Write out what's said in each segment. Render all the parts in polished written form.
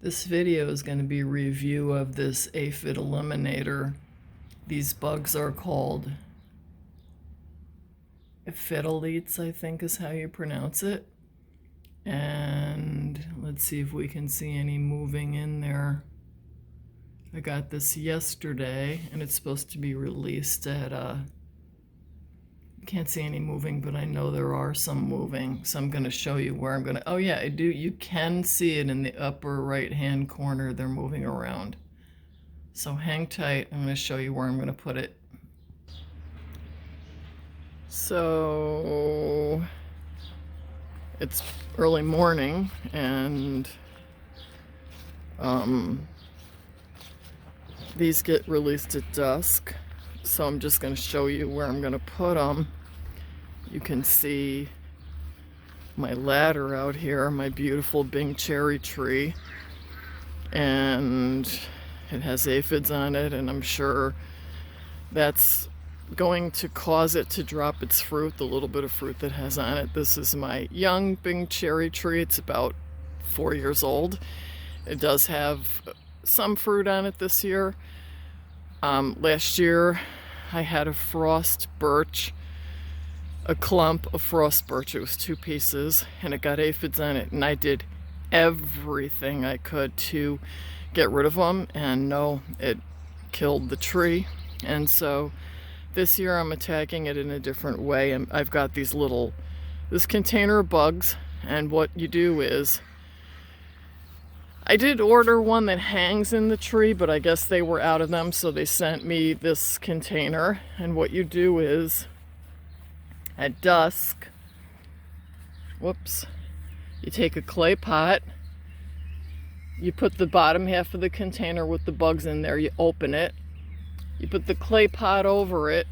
This video is going to be a review of this Aphid Eliminator. These bugs are called Aphidoletes, I think is how you pronounce it. And let's see if we can see any moving in there. I got this yesterday and it's supposed to be released at can't see any moving, but I know there are some moving, so I'm going to show you where I'm going to. Oh yeah, I do. You can see it in the upper right hand corner. They're moving around, so hang tight. I'm going to show you where I'm going to put it. So it's early morning and these get released at dusk. So I'm just going to show you where I'm going to put them. You can see my ladder out here, my beautiful Bing cherry tree. And it has aphids on it, and I'm sure that's going to cause it to drop its fruit, the little bit of fruit that has on it. This is my young Bing cherry tree. It's about 4 years old. It does have some fruit on it this year. Last year I had a frost birch, a clump of frost birch. It was 2 pieces and it got aphids on it, and I did everything I could to get rid of them, and no, it killed the tree. And so this year I'm attacking it in a different way, and I've got this container of bugs, and what you do is, I did order one that hangs in the tree, but I guess they were out of them, so they sent me this container. And what you do is, at dusk, you take a clay pot, you put the bottom half of the container with the bugs in there, you open it, you put the clay pot over it,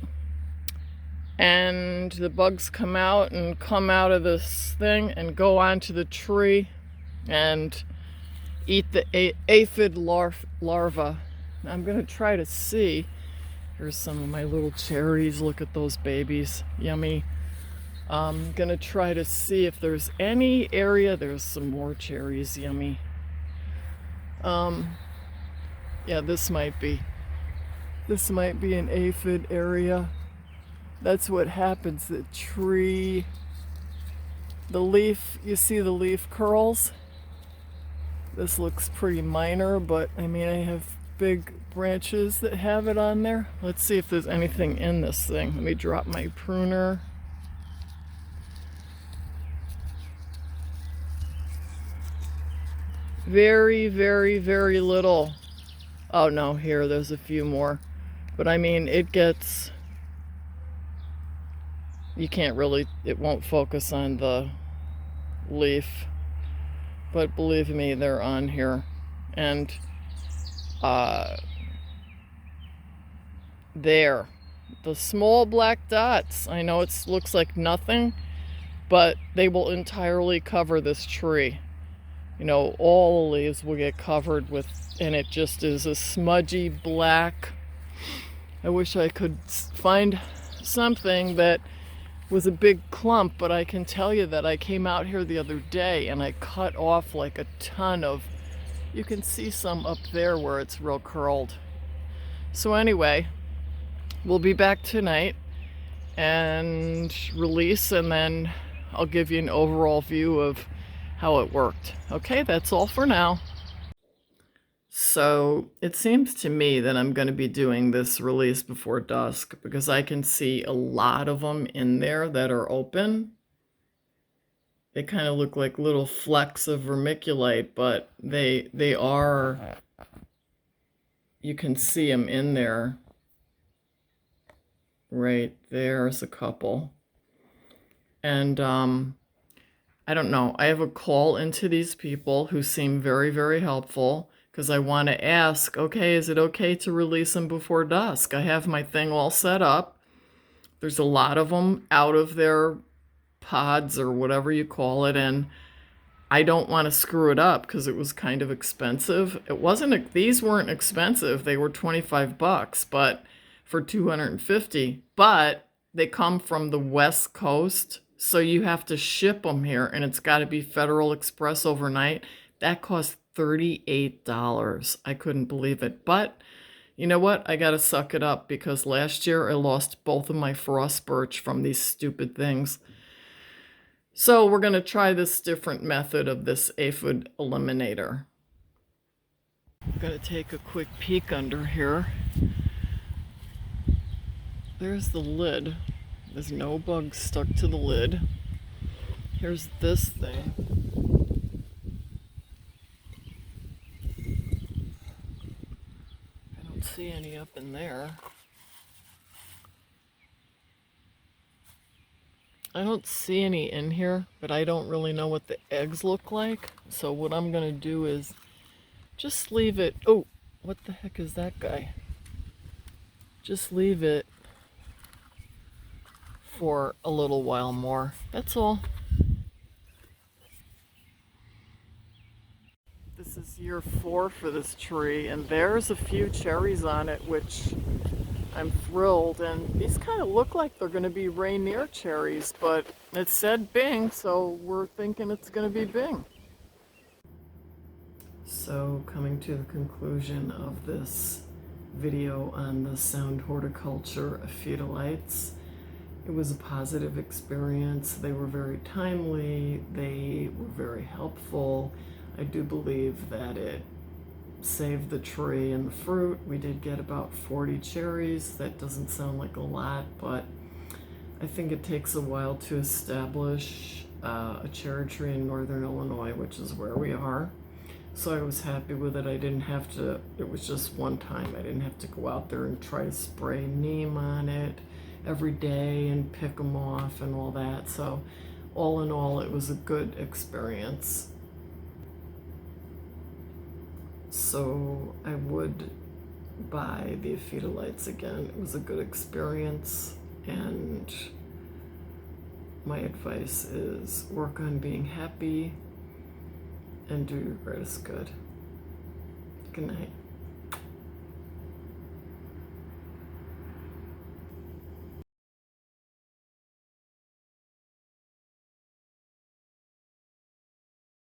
and the bugs come out of this thing and go onto the tree and eat the aphid larva. I'm going to try to see. Here's some of my little cherries. Look at those babies. Yummy. I'm going to try to see if there's any area. There's some more cherries. Yummy. Yeah, this might be an aphid area. That's what happens. The tree, the leaf, you see the leaf curls? This looks pretty minor, but I mean, I have big branches that have it on there. Let's see if there's anything in this thing. Let me drop my pruner. Very, very, very little. Oh no, there's a few more. But I mean, it won't focus on the leaf. But believe me, they're on here. And there, the small black dots. I know it looks like nothing, but they will entirely cover this tree. You know, all the leaves will get covered with, and it just is a smudgy black. I wish I could find something that was a big clump, but I can tell you that I came out here the other day and I cut off like a ton of, you can see some up there where it's real curled. So anyway, we'll be back tonight and release, and then I'll give you an overall view of how it worked. Okay, that's all for now. So it seems to me that I'm going to be doing this release before dusk, because I can see a lot of them in there that are open. They kind of look like little flecks of vermiculite, but they are, you can see them in there. Right there's a couple. And I don't know, I have a call into these people who seem very, very helpful, because I want to ask, okay, is it okay to release them before dusk? I have my thing all set up. There's a lot of them out of their pods or whatever you call it, and I don't want to screw it up because it was kind of expensive. These weren't expensive. They were $25, but for 250, but they come from the West Coast, so you have to ship them here, and it's got to be Federal Express overnight. That costs $38. I couldn't believe it. But you know what? I gotta suck it up because last year I lost both of my frost birch from these stupid things. So we're gonna try this different method of this Aphid Eliminator. I'm gonna take a quick peek under here. There's the lid. There's no bugs stuck to the lid. Here's this thing. I don't see any up in there. I don't see any in here, but I don't really know what the eggs look like. So what I'm gonna do is just leave it. Oh, what the heck is that guy? Just leave it for a little while more. That's all. This is year 4 for this tree, and there's a few cherries on it, which I'm thrilled. And these kind of look like they're going to be Rainier cherries, but it said Bing, so we're thinking it's going to be Bing. So coming to the conclusion of this video on the Sound Horticulture Aphidoletes, it was a positive experience. They were very timely. They were very helpful. I do believe that it saved the tree and the fruit. We did get about 40 cherries. That doesn't sound like a lot, but I think it takes a while to establish a cherry tree in northern Illinois, which is where we are. So I was happy with it. I didn't have to, it was just one time. I didn't have to go out there and try to spray neem on it every day and pick them off and all that. So all in all, it was a good experience. So I would buy the Aphidoletes again. It was a good experience, and my advice is work on being happy and do your greatest good. Good night.